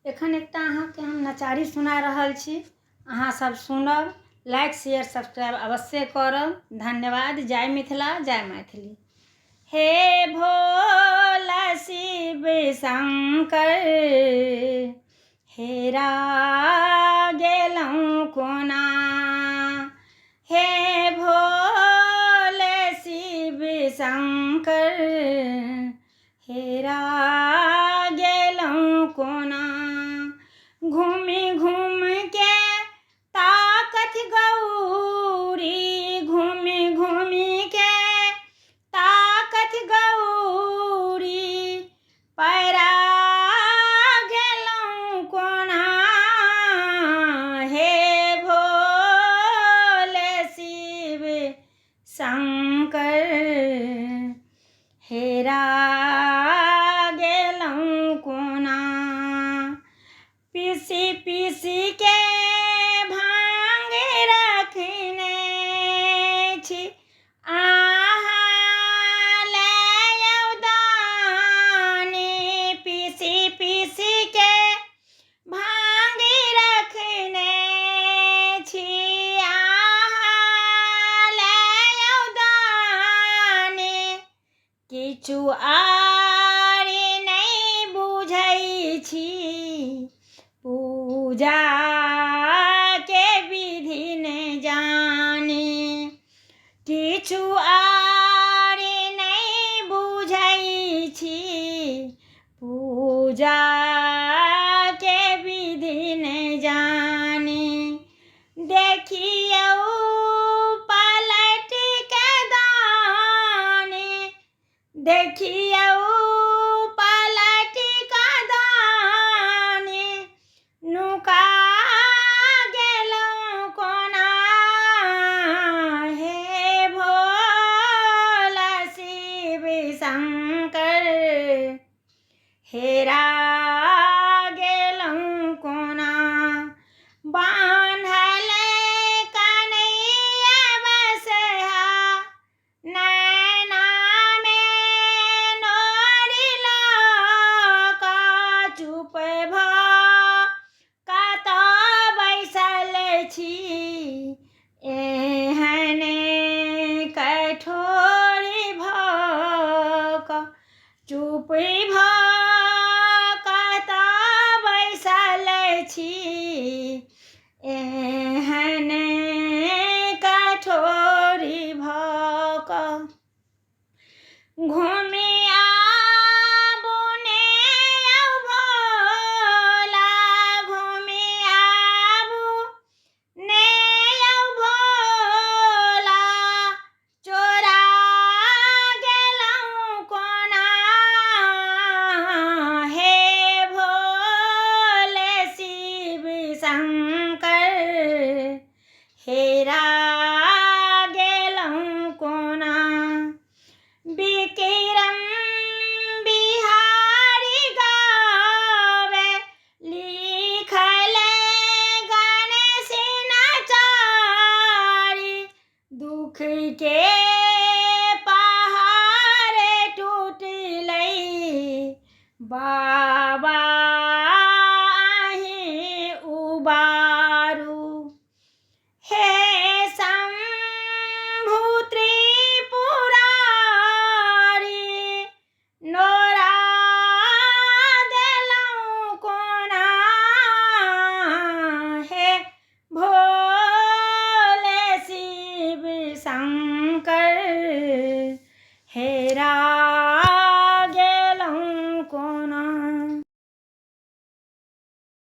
एखन एकटा अहाँके हम नचारी सुना रहल छी, अहाँ सब सुनब, लाइक शेयर सब्सक्राइब अवश्य करब। धन्यवाद। जय मिथिला, जय मैथिली। हे भोला शिव शंकर, हेरा गेलहुँ कोना। हे भोले शिव शंकर, हेरा गेलहुँ कोना। घूमि घूमि के ताकत गौरी, घूमि घूमि के ताकत गौरी, पैरा गेलहुँ कोना। हे भोले शिव शंकर, हेरा गेलहुँ कोना। पीसी पीसी के भांग रखने छी, अहाँ लय दानी। पीसी पीसी के भांग रखने छी, अहाँ लय दानी। किछु आरी नहि बुझै छी, पूजा के विधि नहि जानी। किछु आरी नहि बुझै छी, पूजा के विधि नहि जानी। देखियौ पलट के दानी, देखियौ पलट के दानी, नुका गेलहुँ कोना। हे भोला शिव शंकर, हेरा गेलहुँ कोना। बान्हल कन्हैया बसहा, नैना मे नोरी लऽ कऽ, चुप भऽ कतऽ बैसल छी। एहने कठोर भऽ कऽ, चुप भऽ कतऽ बैसल छी। एहने कठोर भऽ कऽ, घूमि आबू ने यौ भोला, घूमि आबू ने यौ भोला, चोरा गेलहुँ कोना। हे भोले शिव शंकर, हेरा गेलहुँ कोना। विक्रम बिहारी गावे, लिखल गणेश नचारी। दुख के पहाड़ टूटलै, बाबा अहीं उबारू। हे शंभु त्रिपुरारी, नोरा देलहुँ कोना। हे भोले शिव शंकर, हेरा